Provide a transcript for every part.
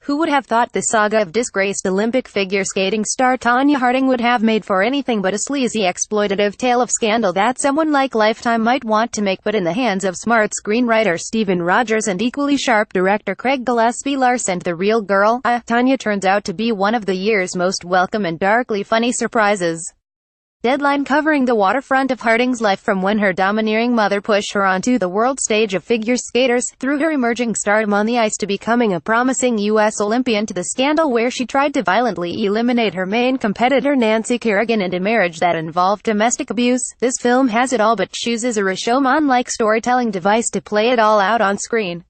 Who would have thought the saga of disgraced Olympic figure skating star Tonya Harding would have made for anything but a sleazy exploitative tale of scandal that someone like Lifetime might want to make, but in the hands of smart screenwriter Stephen Rogers and equally sharp director Craig Gillespie Larson, the real girl, Tonya turns out to be one of the year's most welcome and darkly funny surprises. Deadline covering the waterfront of Harding's life from when her domineering mother pushed her onto the world stage of figure skaters, through her emerging stardom on the ice to becoming a promising U.S. Olympian, to the scandal where she tried to violently eliminate her main competitor Nancy Kerrigan and a marriage that involved domestic abuse. This film has it all but chooses a Rashomon-like storytelling device to play it all out on screen.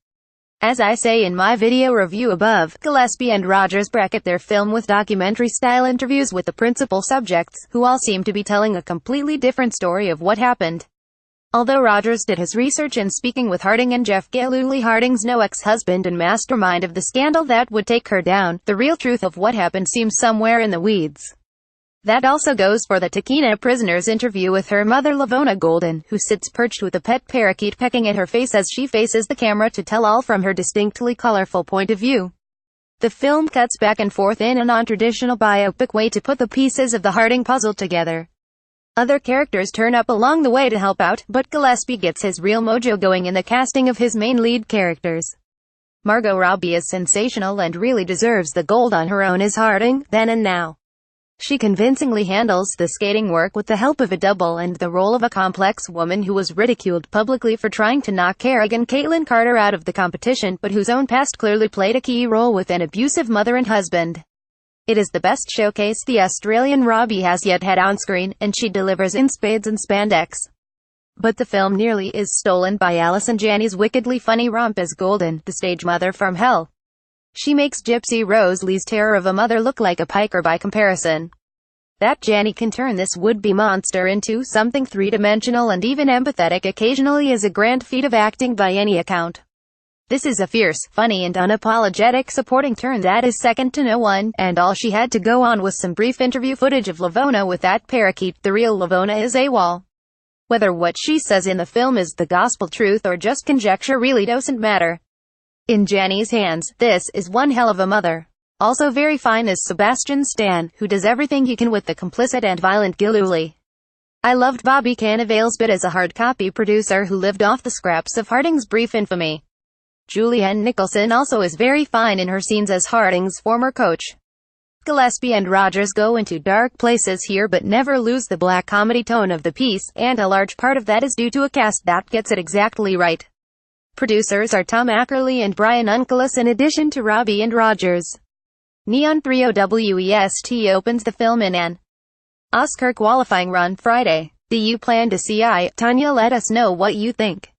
As I say in my video review above, Gillespie and Rogers bracket their film with documentary-style interviews with the principal subjects, who all seem to be telling a completely different story of what happened. Although Rogers did his research in speaking with Harding and Jeff Gillooly, Harding's ex-husband and mastermind of the scandal that would take her down, the real truth of what happened seems somewhere in the weeds. That also goes for the Takina prisoner's interview with her mother Lavona Golden, who sits perched with a pet parakeet pecking at her face as she faces the camera to tell all from her distinctly colorful point of view. The film cuts back and forth in a non-traditional biopic way to put the pieces of the Harding puzzle together. Other characters turn up along the way to help out, but Gillespie gets his real mojo going in the casting of his main lead characters. Margot Robbie is sensational and really deserves the gold on her own as Harding, then and now. She convincingly handles the skating work with the help of a double and the role of a complex woman who was ridiculed publicly for trying to knock Kerrigan Caitlin Carter out of the competition, but whose own past clearly played a key role with an abusive mother and husband. It is the best showcase the Australian Robbie has yet had on screen, and she delivers in spades and spandex. But the film nearly is stolen by Allison, Janney's wickedly funny romp as Golden, the stage mother from hell. She makes Gypsy Rose Lee's terror of a mother look like a piker by comparison. That Janney can turn this would-be monster into something three-dimensional and even empathetic occasionally is a grand feat of acting by any account. This is a fierce, funny and unapologetic supporting turn that is second to no one, and all she had to go on was some brief interview footage of Lavona with that parakeet. The real Lavona is AWOL. Whether what she says in the film is the gospel truth or just conjecture really doesn't matter. In Janney's hands, this is one hell of a mother. Also very fine is Sebastian Stan, who does everything he can with the complicit and violent Gillooly. I loved Bobby Cannavale's bit as a hard copy producer who lived off the scraps of Harding's brief infamy. Julianne Nicholson also is very fine in her scenes as Harding's former coach. Gillespie and Rogers go into dark places here but never lose the black comedy tone of the piece, and a large part of that is due to a cast that gets it exactly right. Producers are Tom Ackerley and Brian Unkeles in addition to Robbie and Rogers. Neon 3OWEST opens the film in an Oscar qualifying run Friday. Do you plan to see it? Tonya, let us know what you think.